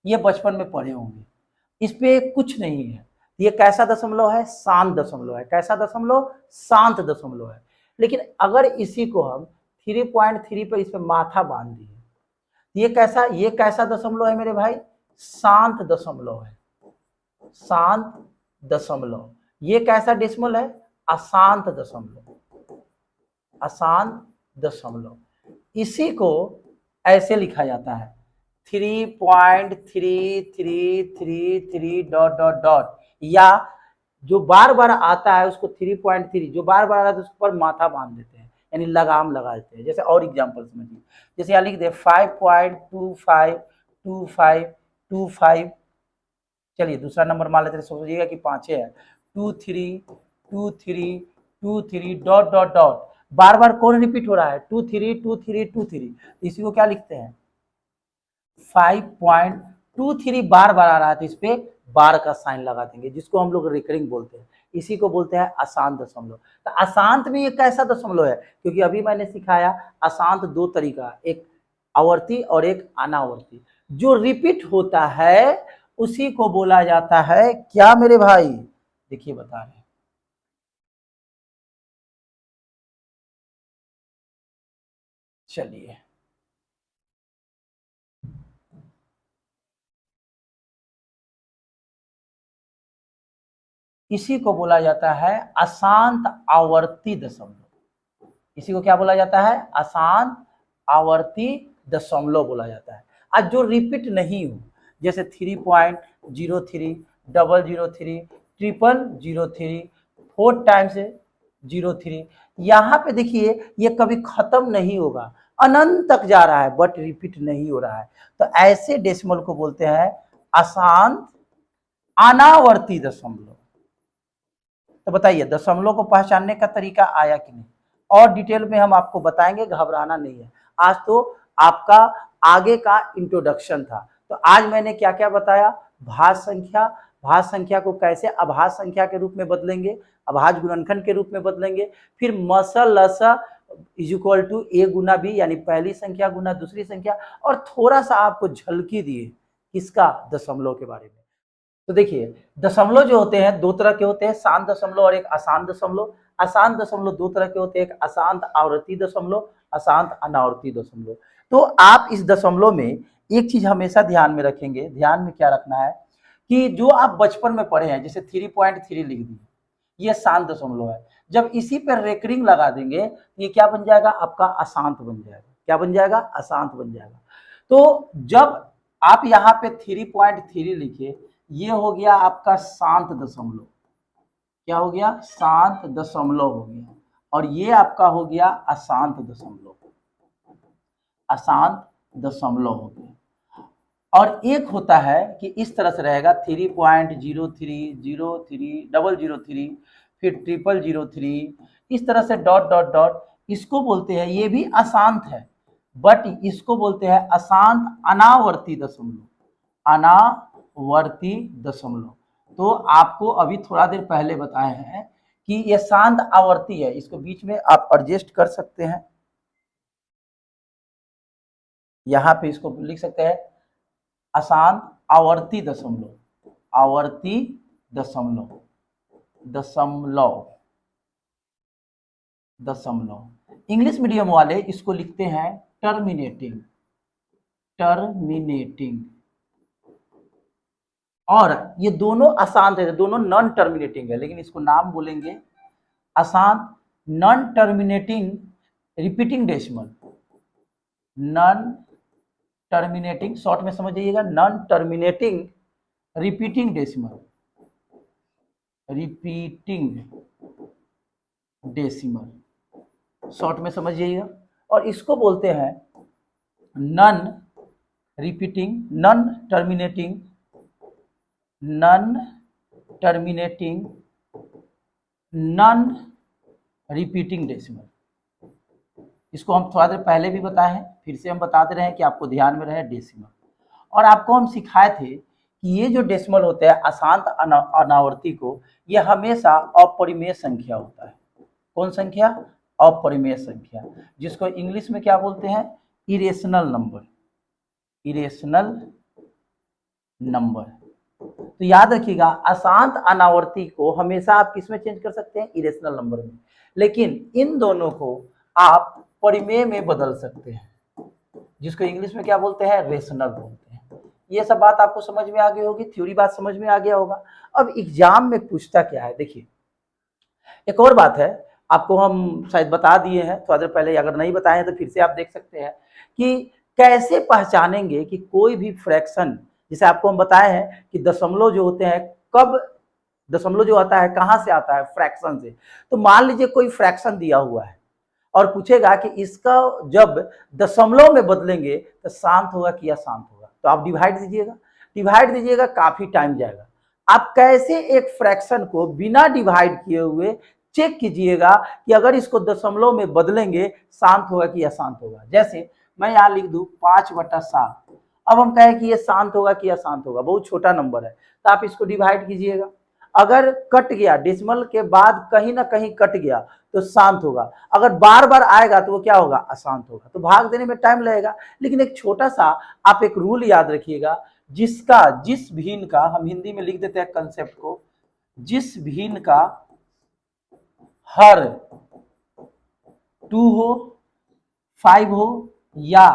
ये बचपन में पढ़े होंगे, इस पे कुछ नहीं है। ये कैसा दशमलव है? शांत दशमलव है। कैसा दशमलव? शांत दशमलव है। लेकिन अगर इसी को हम 3.3 पर इस पे माथा बांध दिए, ये कैसा दशमलव है मेरे भाई? शांत दशमलव है। शांत दशमलव। ये कैसा डेसिमल है? अशांत दशमलव। अशांत दशमलव। इसी को ऐसे लिखा जाता है 3.3333 डॉट डॉट डॉट, या जो बार बार आता है उसको 3.3 जो बार बार आता है उसके ऊपर माथा बांध देते हैं, यानी लगाम लगा देते हैं। जैसे और एग्जाम्पल समझिए, जैसे यहाँ लिख दे 5.252525। चलिए दूसरा नंबर मान लेते हैं, सोचिएगा कि 5 है, 232323 डॉट डॉट डॉट। बार बार कौन रिपीट हो रहा है? 232323। इसी को क्या लिखते हैं? 5.23 बार बार आ रहा है तो इस पे बार का साइन लगा देंगे, जिसको हम लोग रिकरिंग बोलते हैं। इसी को बोलते हैं अशांत दशमलव। तो अशांत में एक कैसा दशमलव है? क्योंकि अभी मैंने सिखाया अशांत दो तरीका, एक आवर्ती और एक अनावर्ती। जो रिपीट होता है उसी को बोला जाता है क्या मेरे भाई? देखिए बता रहे हैं, चलिए इसी को बोला जाता है अशांत आवर्ती दशमलव। इसी को क्या बोला जाता है? अशांत आवर्ती दशमलव बोला जाता है। आज जो रिपीट नहीं हो, जैसे 3.03, 003, 0003, 4 टाइम्स 03, यहाँ पे देखिए ये कभी खत्म नहीं होगा, अनंत तक जा रहा है बट रिपीट नहीं हो रहा है। तो ऐसे डेसिमल को बोलते हैं अशांत अनावर्ती दशमलव। तो बताइए दशमलव को पहचानने का तरीका आया कि नहीं? और डिटेल में हम आपको बताएंगे, घबराना नहीं है। आज तो आपका आगे का इंट्रोडक्शन था। तो आज मैंने क्या क्या बताया? भाज्य संख्या को कैसे अभाज्य संख्या के रूप में बदलेंगे, अभाज्य गुणनखंड के रूप में बदलेंगे, फिर मसल इज इक्वल टू ए गुना बी, यानी पहली संख्या गुना दूसरी संख्या, और थोड़ा सा आपको झलकी दिए किसका? दशमलव के बारे में। तो देखिए दशमलव जो होते हैं दो तरह के होते हैं, शांत दशमलव और एक अशांत दशमलव। अशांत दशमलव दो तरह के होते हैं, एक अशांत आवर्ती दशमलव, अशांत अनावर्ती दशमलव। तो आप इस दशमलव में एक चीज हमेशा ध्यान में रखेंगे, ध्यान में क्या रखना है कि जो आप बचपन में पढ़े हैं, जैसे 3.3 लिख दी, ये शांत दशमलव है। जब इसी पर रेकरिंग लगा देंगे ये क्या बन जाएगा? आपका अशांत बन जाएगा। क्या बन जाएगा? अशांत बन जाएगा। तो जब आप यहाँ पे 3.3 लिखे, ये हो गया आपका शांत दशमलव। क्या हो गया? शांत दशमलव हो गया। और ये आपका हो गया अशांत दशमलव। अशांत दशमलव हो गया। और एक होता है कि इस तरह से रहेगा 3.0303 फिर 0003, इस तरह से डॉट डॉट डॉट, इसको बोलते हैं, ये भी अशांत है बट इसको बोलते हैं अशांत अनावर्ती दशमलव। अनावर्ती दशमलव। तो आपको अभी थोड़ा देर पहले बताए हैं कि ये शांत आवर्ती है, इसको बीच में आप एडजस्ट कर सकते हैं, यहाँ पे इसको लिख सकते हैं अशांत आवर्ती दशमलव। आवर्ती दशमलव, दशमलव, दशमलव। इंग्लिश मीडियम वाले इसको लिखते हैं टर्मिनेटिंग, टर्मिनेटिंग। और ये दोनों अशांत है, दोनों नॉन टर्मिनेटिंग है, लेकिन इसको नाम बोलेंगे अशांत non terminating repeating decimal. Non terminating, short में समझ जाइएगा, non terminating repeating decimal, repeating decimal, short में समझ जाइएगा। और इसको बोलते हैं non repeating, non terminating, non terminating, non repeating decimal. इसको हम थोड़ा देर पहले भी बताए हैं, फिर से हम बताते रहे कि आपको ध्यान में रहे डेसिमल। और आपको हम सिखाए थे कि ये जो डेसिमल होता है अशांत अनावर्ती को, ये हमेशा अपरिमेय संख्या होता है। कौन संख्या? अपरिमेय संख्या, जिसको इंग्लिश में क्या बोलते हैं? Irrational number. Irrational number. तो याद रखिएगा, अशांत अनावर्ती को हमेशा आप किस में चेंज कर सकते हैं? इरेशनल नंबर में। लेकिन इन दोनों को आप परिमेय में बदल सकते हैं, जिसको इंग्लिश में क्या बोलते हैं? रेशनल बोलते हैं। ये सब बात आपको समझ में आ गई होगी, थ्योरी बात समझ में आ गया होगा। अब एग्जाम में पूछता क्या है, देखिए एक और बात है, आपको हम शायद बता दिए हैं थोड़ा देर पहले, अगर नहीं बताए तो फिर से आप देख सकते हैं कि कैसे पहचानेंगे कि कोई भी फ्रैक्शन, जिसे आपको हम बताए हैं कि दशमलव जो होते हैं, कब दशमलव जो आता है कहाँ से आता है? फ्रैक्शन से। तो मान लीजिए कोई फ्रैक्शन दिया हुआ है और पूछेगा कि इसका जब दशमलव में बदलेंगे तो शांत होगा कि अशांत होगा, तो आप डिवाइड दीजिएगा, काफी टाइम जाएगा। आप कैसे एक फ्रैक्शन को बिना डिवाइड किए हुए चेक कीजिएगा कि अगर इसको दशमलव में बदलेंगे शांत होगा कि अशांत होगा? जैसे मैं यहाँ लिख दूं 5/7, अब हम कहें कि ये शांत होगा कि अशांत होगा, बहुत छोटा नंबर है, तो आप इसको डिवाइड कीजिएगा। अगर कट गया, डेसिमल के बाद कहीं ना कहीं कट गया तो शांत होगा, अगर बार बार आएगा तो वो क्या होगा? अशांत होगा। तो भाग देने में टाइम लगेगा, लेकिन एक छोटा सा आप एक रूल याद रखिएगा, जिस भिन्न का, हम हिंदी में लिख देते हैं कंसेप्ट को, जिस भिन्न का हर 2 हो, 5 हो या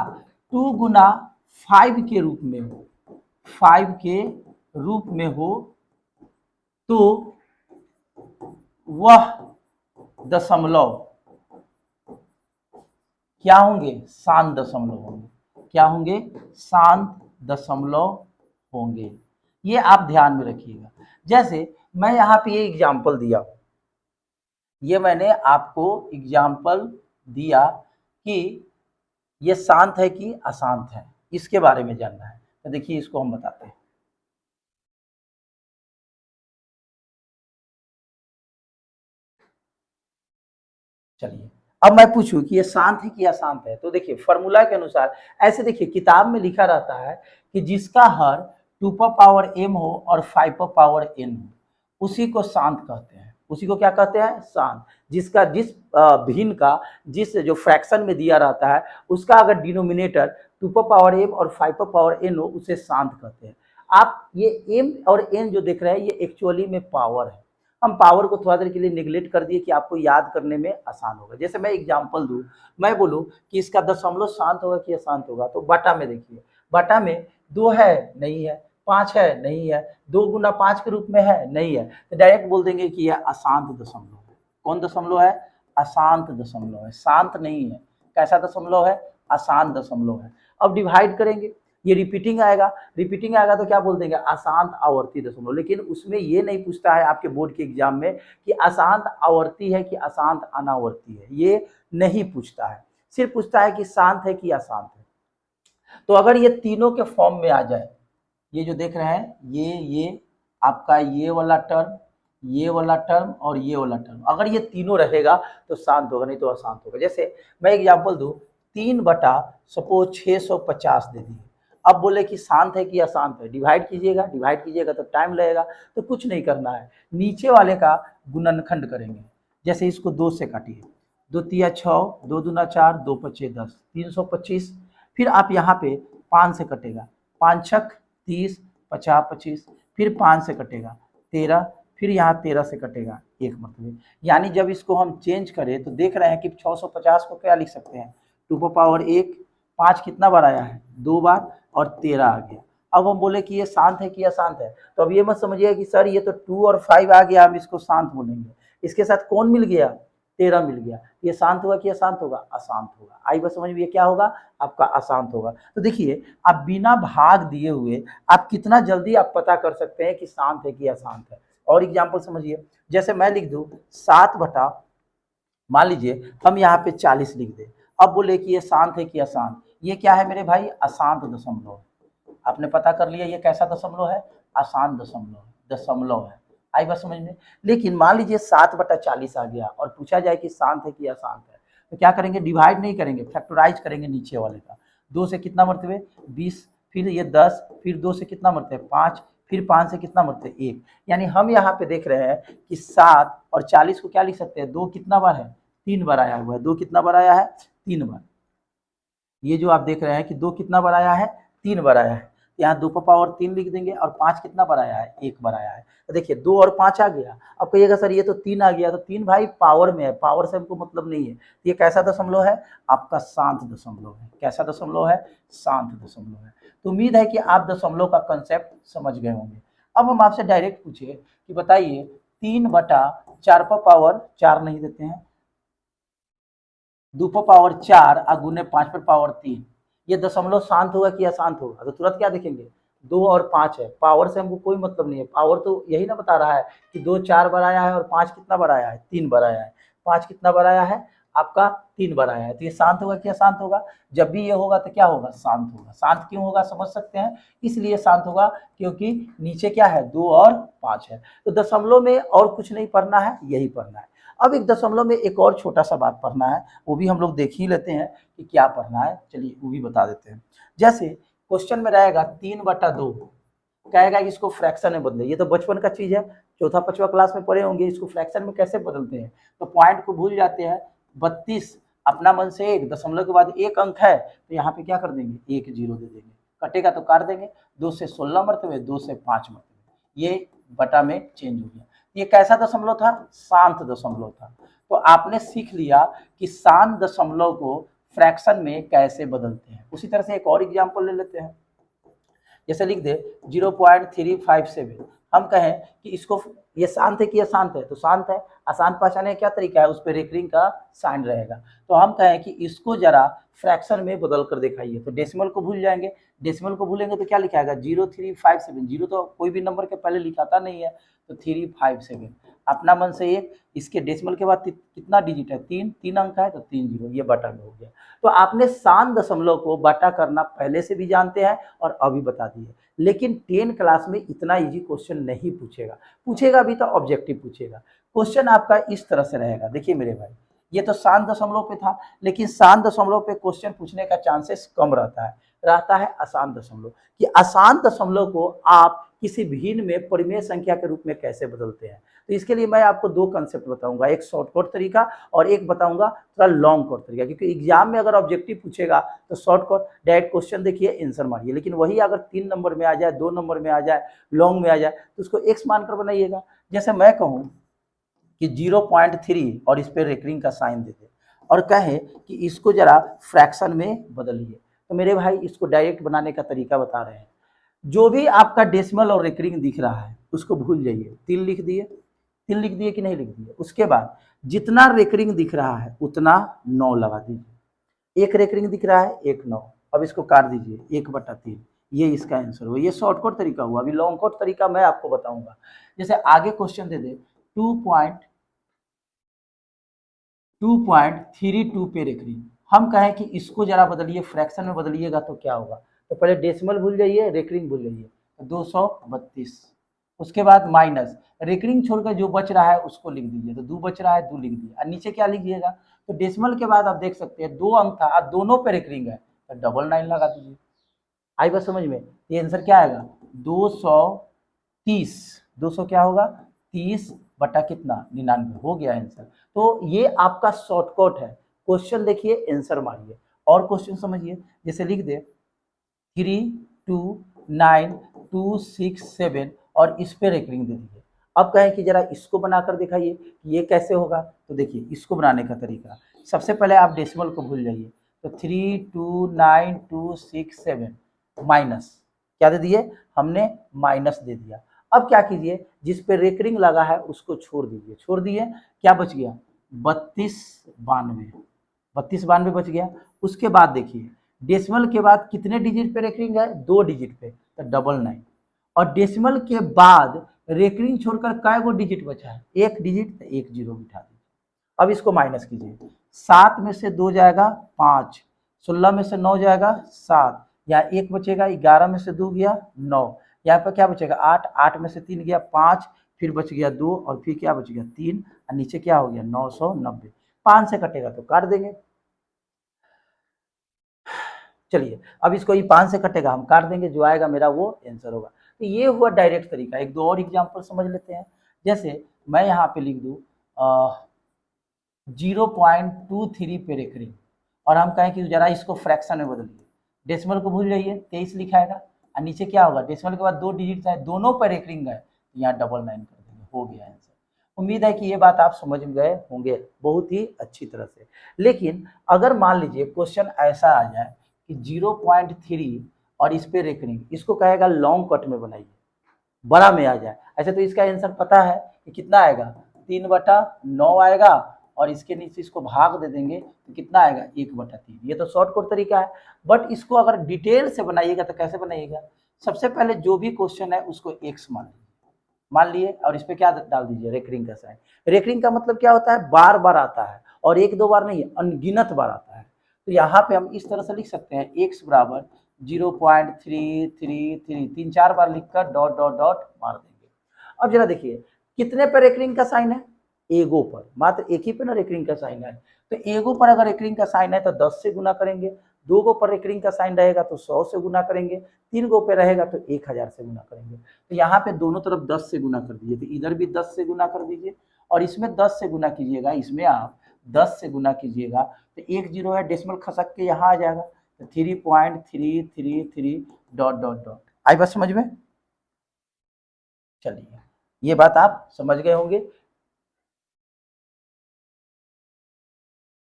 2 गुना 5 के रूप में हो, 5 के रूप में हो, तो वह दशमलव क्या होंगे? शांत दशमलव होंगे। क्या होंगे? शांत दशमलव होंगे। ये आप ध्यान में रखिएगा। जैसे मैं यहाँ पे ये एग्जाम्पल दिया, ये मैंने आपको एग्जाम्पल दिया कि ये शांत है कि अशांत है, इसके बारे में जानना है। तो देखिए इसको हम बताते हैं। चलिए अब मैं पूछूं कि ये शांत है कि अशांत है, तो देखिए फॉर्मूला के अनुसार ऐसे, देखिए किताब में लिखा रहता है कि जिसका हर 2m हो और 5n हो, उसी को शांत कहते हैं। उसी को क्या कहते हैं? शांत। जिसका जिस भिन्न का जिस जो फ्रैक्शन में दिया रहता है, उसका अगर डिनोमिनेटर 2m और 5n हो, उसे शांत कहते हैं। आप ये m और n जो देख रहे हैं, ये एक्चुअली में पावर है। हम पावर को थोड़ा देर के लिए निगलेक्ट कर दिए कि आपको याद करने में आसान होगा। जैसे मैं एग्जांपल दूं, मैं बोलूं कि इसका दशमलव शांत होगा कि अशांत होगा, तो बटा में देखिए, बटा में 2 है नहीं है, 5 है नहीं है, 2 गुना 5 के रूप में है नहीं है, तो डायरेक्ट बोल देंगे कि यह अशांत दशमलव है। कौन दशमलव है? अशांत दशमलव है, शांत नहीं है। कैसा दशमलव है? अशांत दशमलव है। अब डिवाइड करेंगे, ये रिपीटिंग आएगा तो क्या बोल देंगे? अशांत आवर्ती दशमलव। लेकिन उसमें ये नहीं पूछता है आपके बोर्ड के एग्जाम में कि अशांत आवर्ती है कि अशांत अनावर्ती है, ये नहीं पूछता है, सिर्फ पूछता है कि शांत है कि अशांत है। तो अगर ये तीनों के फॉर्म में आ जाए, ये जो देख रहे हैं, ये आपका ये वाला टर्म, ये वाला टर्म और ये वाला टर्म, अगर ये तीनों रहेगा तो शांत होगा, नहीं तो अशांत होगा। जैसे मैं एग्जांपल दूं, 3/सपोज 650 दे दिए, अब बोले कि शांत है कि अशांत है, डिवाइड कीजिएगा तो टाइम लगेगा। तो कुछ नहीं करना है, नीचे वाले का गुणनखंड करेंगे। जैसे इसको 2 से काटिए, 2 तिया 6, 2 दूना 4, 2 पचे 10, 325। फिर आप यहाँ पे 5 से कटेगा, 5 छक 30, 50 25, फिर 5 से कटेगा 13, फिर यहाँ 13 से कटेगा 1 मतलब। यानी जब इसको हम चेंज करें तो देख रहे हैं कि 650 को क्या लिख सकते हैं? 2 1, 5 कितना बार आया है? 2 बार, और 13 आ गया। अब हम बोले कि ये शांत है कि अशांत है, तो अब ये मत समझिएगा कि सर ये तो 2 और 5 आ गया, हम इसको शांत बोलेंगे। इसके साथ कौन मिल गया? 13 मिल गया। ये शांत होगा कि अशांत होगा? अशांत होगा। आई बात समझ में? ये क्या होगा? आपका अशांत होगा। तो देखिए आप बिना भाग दिए हुए आप कितना जल्दी आप पता कर सकते हैं कि शांत है कि अशांत है। और एग्जाम्पल समझिए, जैसे मैं लिख दूं 7 मान लीजिए हम यहाँ पे 40 लिख दे, अब बोले कि ये शांत है कि अशांत? ये क्या है मेरे भाई? अशांत दशमलव। आपने पता कर लिया ये कैसा दशमलव है? अशांत दशमलव है। आई बात समझ में? लेकिन मान लीजिए 7/40 आ गया और पूछा जाए कि शांत है कि अशांत है, तो क्या करेंगे? डिवाइड नहीं करेंगे, फैक्टराइज करेंगे नीचे वाले का। 2 से कितना मरतबे? 20, फिर ये 10, फिर 2 से कितना मरतबे? 5, फिर 5 से कितना बढ़ते हैं 1, यानी हम यहाँ पे देख रहे हैं कि 7 और 40 को क्या लिख सकते हैं, 2 कितना बार है, 3 बार आया हुआ है, 2 कितना बार आया है, 3 बार। ये जो आप देख रहे हैं कि 2 कितना बार आया है, 3 बार आया है, यहाँ 2 का पावर 3 लिख देंगे और 5 कितना बार आया है, 1 बार आया है। तो देखिए 2 और 5 आ गया। अब कहिएगा सर ये तो 3 आ गया, तो 3 भाई पावर में है, पावर से हमको मतलब नहीं है। ये कैसा दशमलव है, आपका शांत दशमलव है। कैसा दशमलव है, शांत दशमलव है। तो उम्मीद है कि आप दशमलव का कंसेप्ट समझ गए होंगे। अब हम आपसे डायरेक्ट पूछे कि बताइए 3/4 पर पावर 4 नहीं देते हैं, 2 पर पावर 4 और गुने 5 पर पावर 3, ये दशमलव शांत होगा कि अशांत होगा, तो तुरंत क्या देखेंगे, 2 और 5 है, पावर से हमको कोई मतलब नहीं है। पावर तो यही ना बता रहा है कि 2 4 बार आया है और 5 कितना बार आया है, 3 बार आया है। 5 कितना बार आया है, आपका 3 बार आया है। तो ये शांत होगा कि अशांत होगा, जब भी ये होगा तो क्या होगा, शांत होगा। शांत क्यों होगा समझ सकते हैं, इसलिए शांत होगा क्योंकि नीचे क्या है, 2 और 5 है। तो दशमलव में और कुछ नहीं पढ़ना है, यही पढ़ना है। अब एक दशमलव में एक और छोटा सा बात पढ़ना है, वो भी हम लोग देख ही लेते हैं कि क्या पढ़ना है, चलिए वो भी बता देते हैं। जैसे क्वेश्चन में रहेगा 3/2, कहेगा कि इसको फ्रैक्शन में बदले। ये तो बचपन का चीज है, चौथा पांचवा क्लास में पढ़े होंगे, इसको फ्रैक्शन में कैसे बदलते हैं। तो पॉइंट को भूल जाते हैं, 32 अपना मन से 1, दशमलव के बाद 1 अंक है तो यहाँ पे क्या कर देंगे, 1 0 दे देंगे, कटेगा तो काट देंगे। 2 से 16 मरतबे, 2 से 5 मरतबे, ये बटा में चेंज हो गया। ये कैसा दशमलव था, शांत दशमलव था। तो आपने सीख लिया कि शांत दशमलव को फ्रैक्शन में कैसे बदलते हैं। उसी तरह से एक और एग्जांपल ले लेते हैं, जैसे लिख दे 0.357। हम कहें कि इसको, ये शांत है कि अशांत है, तो शांत है। अशांत पहचाने का क्या तरीका है, उस पर रेकरिंग का साइन रहेगा। तो हम कहें कि इसको जरा फ्रैक्शन में बदल कर दिखाइए, तो डेसिमल को भूल जाएंगे। डेसिमल को भूलेंगे तो क्या लिखा आएगा, 0357। 0 तो कोई भी नंबर के पहले लिखाता नहीं है, तो 357 अपना मन से 1, इसके डेसिमल के बाद कितना डिजिट है, 3, 3 अंक है तो 3 0, ये बटा में हो गया। तो आपने शांत दशमलव को बटा करना पहले से भी जानते हैं और अभी बता दिए। लेकिन 10 क्लास में इतना इजी क्वेश्चन नहीं पूछेगा, पूछेगा भी तो ऑब्जेक्टिव पूछेगा। क्वेश्चन आपका इस तरह से रहेगा, देखिए मेरे भाई, ये तो शांत दशमलव पे था, लेकिन शांत दशमलव पे क्वेश्चन पूछने का चांसेस कम रहता है अशांत दशमलव, कि अशांत दशमलव को आप किसी भिन्न में परिमेय संख्या के रूप में कैसे बदलते हैं। तो इसके लिए मैं आपको 2 कंसेप्ट बताऊंगा, एक शॉर्टकट तरीका और एक बताऊंगा थोड़ा लॉन्ग कट तरीका। क्योंकि एग्जाम में अगर ऑब्जेक्टिव पूछेगा तो शॉर्टकट डायरेक्ट क्वेश्चन देखिए आंसर मारिए, लेकिन वही अगर 3 नंबर में आ जाए, 2 नंबर में आ जाए, लॉन्ग में आ जाए, तो उसको एक्स मानकर बनाइएगा। जैसे मैं कहूँ कि 0.3 और इस पर रेकरिंग का साइन दे दे और कहे कि इसको जरा फ्रैक्शन में बदलिए, तो मेरे भाई इसको डायरेक्ट बनाने का तरीका बता रहे हैं। जो भी आपका डेसिमल और रेकरिंग दिख रहा है उसको भूल जाइए, 3 लिख दिए, 3 लिख दिए कि नहीं लिख दिए। उसके बाद जितना रेकरिंग दिख रहा है उतना 9 लगा दीजिए। एक रेकरिंग दिख रहा है, 1 9, अब इसको काट दीजिए, 1/3, ये इसका आंसर हुआ। ये शॉर्टकट तरीका हुआ। अभी लॉन्ग कट तरीका मैं आपको बताऊंगा। जैसे आगे क्वेश्चन दे दे 2.32 पे रेकरिंग, हम कहें कि इसको जरा बदलिए, फ्रैक्शन में बदलिएगा तो क्या होगा। तो पहले डेसिमल भूल जाइए, रेकरिंग भूल जाइए, तो 232। उसके बाद माइनस रेकरिंग छोड़कर जो बच रहा है उसको लिख दीजिए, तो 2 बच रहा है, 2 लिख दिया और नीचे क्या लिखिएगा। तो डेसिमल के बाद आप देख सकते हैं 2 अंक था और दोनों पे रेकरिंग है, तो 99 लगा दीजिए। आई बात समझ में, ये आंसर क्या आएगा, 230। 200 क्या होगा, 30 बटा कितना, 99 हो गया आंसर। तो ये आपका शॉर्टकट है। क्वेश्चन देखिए, आंसर मारिए और क्वेश्चन समझिए। जैसे लिख दे 329 267 और इस पे रेकरिंग दे दीजिए। अब कहें कि जरा इसको बनाकर दिखाइए कि ये कैसे होगा। तो देखिए इसको बनाने का तरीका, सबसे पहले आप डेसिमल को भूल जाइए, तो 329267 माइनस क्या दे दिए, हमने माइनस दे दिया। अब क्या कीजिए, जिस पे रेकरिंग लगा है उसको छोड़ दीजिए, छोड़ दिए, क्या बच गया, 3292, 3292 बच गया। उसके बाद देखिए डेसिमल के बाद कितने डिजिट पे रेकरिंग है, 2 डिजिट पे, तो 99। और डेसिमल के बाद रेकरिंग छोड़कर काय गो डिजिट बचा है, 1 डिजिट, तो 1 0 बिठा दीजिए। अब इसको माइनस कीजिए, 7 में से 2 जाएगा 5, 16 में से 9 जाएगा 7, यहाँ 1 बचेगा, 11 में से 2 गया 9, यहाँ पर क्या बचेगा 8, 8 में से 3 गया 5, फिर बच गया 2 और फिर क्या बच गया 3 और नीचे क्या हो गया 990। 5 से कटेगा तो काट देंगे। चलिए अब इसको ये 5 से कटेगा, हम काट देंगे, जो आएगा मेरा वो आंसर होगा। तो ये हुआ डायरेक्ट तरीका। एक दो और एग्जाम्पल समझ लेते हैं। जैसे मैं यहाँ पे लिख दूँ 0.23 पे रेकरिंग, और हम कहें कि जरा इसको फ्रैक्शन में बदलिए, डेसिमल को भूल जाइए, 23 लिखा है और नीचे क्या होगा, डेसिमल के बाद 2 डिजिट है, दोनों पर रेकरिंग है, यहाँ 99 कर देंगे, हो गया आंसर। उम्मीद है कि ये बात आप समझ गए होंगे बहुत ही अच्छी तरह से। लेकिन अगर मान लीजिए क्वेश्चन ऐसा आ जाए कि 0.3 और इस पे रेकरिंग, इसको कहेगा लॉन्ग कट में बनाइए, बड़ा में आ जाए ऐसे, तो इसका आंसर पता है कि कितना आएगा, 3/9 आएगा, और इसके नीचे इसको भाग दे देंगे तो कितना आएगा, 1/3। ये तो शॉर्टकट तरीका है। बट इसको अगर डिटेल से बनाइएगा तो कैसे बनाइएगा, सबसे पहले जो भी क्वेश्चन है उसको एक्स मान लिए, और इस पे क्या डाल दीजिए, रेकरिंग का साइन। रेकरिंग का मतलब क्या होता है, बार बार आता है, और एक दो बार नहीं, अनगिनत बार आता है। तो यहाँ पे हम इस तरह से लिख सकते हैं, एक्स बराबर 0.333, 3-4 बार लिखकर डॉट डॉट डॉट मार देंगे। अब जरा देखिए कितने पर रेकरिंग का साइन है, एगो पर, मात्र एक ही पे ना रेकरिंग का साइन है। तो एगो पर अगर रेकरिंग का साइन है तो 10 से गुना करेंगे, 2 गो पर रेकरिंग का साइन रहेगा तो 100 से गुना करेंगे, 3 गो पे रहेगा तो 1000 से गुना करेंगे। तो यहाँ पे दोनों तरफ 10 से गुना कर दीजिए, तो इधर भी 10 से गुना कर दीजिए, और इसमें 10 से गुना कीजिएगा, इसमें आप 10 से गुना कीजिएगा, तो 1 0 है, डेसिमल खसक के यहाँ आ जाएगा, तो 3.333 डॉट डॉट डॉट। आई बात समझ में? चलिए ये बात आप समझ गए होंगे।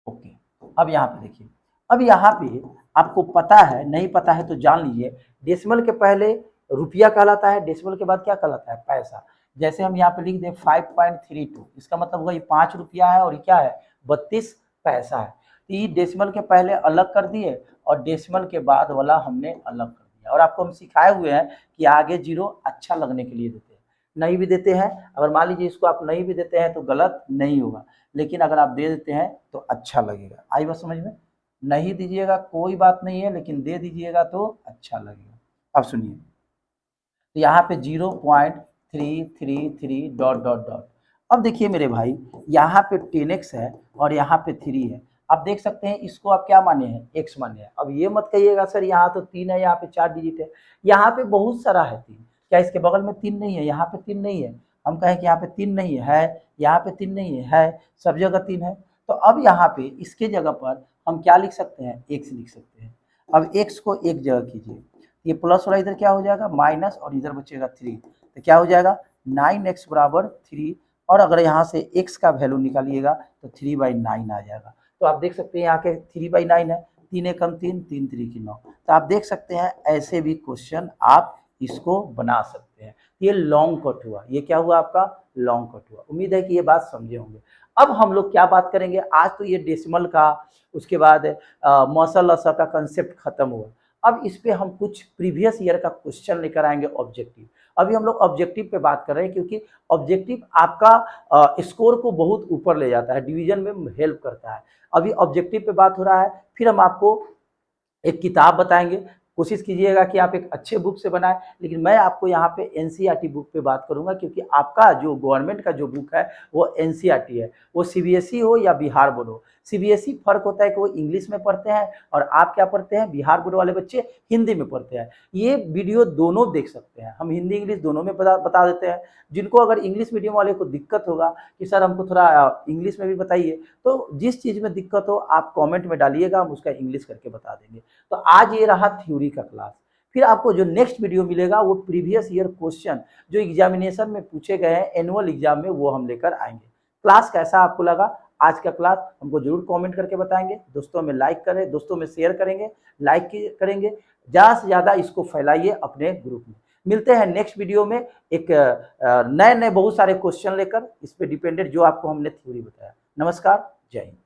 ओके, अब यहाँ पे देखिए, अब यहाँ पे आपको पता है, नहीं पता है तो जान लीजिए, डेसिमल के पहले रुपया कहलाता है, डेसिमल के बाद क्या कहलाता है, पैसा। जैसे हम यहाँ पे लिख दें 5.32, इसका मतलब होगा ये 5 रुपया है और ये क्या है, 32 पैसा है। तो ये डेसिमल के पहले अलग कर दिए और डेसिमल के बाद वाला हमने अलग कर दिया, और आपको हम सिखाए हुए हैं कि आगे जीरो अच्छा लगने के लिए देते हैं, नहीं भी देते हैं, अगर मान लीजिए इसको आप नहीं भी देते हैं तो गलत नहीं होगा, लेकिन अगर आप दे देते हैं तो अच्छा लगेगा। आई बात समझ में? नहीं दीजिएगा कोई बात नहीं है, लेकिन दे दीजिएगा तो अच्छा लगेगा। अब सुनिए, तो यहाँ पे 0.333 डॉट डॉट डॉट। अब देखिए मेरे भाई, यहाँ पे 10x है और यहाँ पे 3 है, आप देख सकते हैं इसको आप क्या माने हैं, x माने हैं। अब ये मत कहिएगा सर यहाँ तो 3 है, यहाँ पे 4 डिजिट है, यहाँ पे बहुत सारा है 3, क्या इसके बगल में 3 नहीं है, यहाँ पे 3 नहीं है, हम कहें कि यहाँ पे 3 नहीं है, यहाँ पे 3 नहीं है, सब जगह 3 है। तो अब यहाँ पे इसके जगह पर हम क्या लिख सकते हैं, x लिख सकते हैं। अब x को एक जगह कीजिए, ये प्लस वाला इधर क्या हो जाएगा, माइनस, और इधर बचेगा 3, तो क्या हो जाएगा 9x बराबर 3, और अगर यहाँ से x का वैल्यू निकालिएगा तो 3/9 आ जाएगा। तो आप देख सकते हैं यहाँ के 3/9 है, 3 एकम 3, 3 3 की 9। तो आप देख सकते हैं ऐसे भी क्वेश्चन आप इसको बना सकते हैं। ये लॉन्ग कट हुआ, ये क्या हुआ आपका, लॉन्ग कट हुआ। उम्मीद है कि ये बात समझे होंगे। अब हम लोग क्या बात करेंगे, आज तो ये डेसिमल का, उसके बाद मौसल लसा का कंसेप्ट खत्म हुआ। अब इस पे हम कुछ प्रीवियस ईयर का क्वेश्चन लेकर आएंगे, ऑब्जेक्टिव। अभी हम लोग ऑब्जेक्टिव पे बात कर रहे हैं, क्योंकि ऑब्जेक्टिव आपका स्कोर को बहुत ऊपर ले जाता है, डिवीजन में हेल्प करता है। अभी ऑब्जेक्टिव पे बात हो रहा है, फिर हम आपको एक किताब बताएंगे, कोशिश कीजिएगा कि आप एक अच्छे बुक से बनाएं, लेकिन मैं आपको यहाँ पे एनसीईआरटी बुक पे बात करूँगा, क्योंकि आपका जो गवर्नमेंट का जो बुक है वो एनसीईआरटी है, वो सीबीएसई हो या बिहार बोर्ड हो। सीबीएसई फर्क होता है कि वो इंग्लिश में पढ़ते हैं, और आप क्या पढ़ते हैं, बिहार बोर्ड वाले बच्चे हिंदी में पढ़ते हैं। ये वीडियो दोनों देख सकते हैं, हम हिंदी इंग्लिश दोनों में बता देते हैं। जिनको अगर इंग्लिश मीडियम वाले को दिक्कत होगा कि सर हमको थोड़ा इंग्लिश में भी बताइए, तो जिस चीज़ में दिक्कत हो आप कॉमेंट में डालिएगा, हम उसका इंग्लिश करके बता देंगे। तो आज ये रहा थ्योरी का क्लास। फिर आपको जो नेक्स्ट वीडियो मिलेगा वो प्रीवियस ईयर क्वेश्चन जो एग्जामिनेशन में पूछे गए हैं एनुअल एग्जाम में, वो हम लेकर आएंगे। क्लास कैसा आपको लगा आज का क्लास, हमको जरूर कमेंट करके बताएंगे। दोस्तों में लाइक करें, दोस्तों में शेयर करेंगे, लाइक करेंगे, ज़्यादा से ज़्यादा इसको फैलाइए अपने ग्रुप में। मिलते हैं नेक्स्ट वीडियो में एक नए नए बहुत सारे क्वेश्चन लेकर, इस पे डिपेंडेंट जो आपको हमने थ्योरी बताया। नमस्कार, जय हिंद।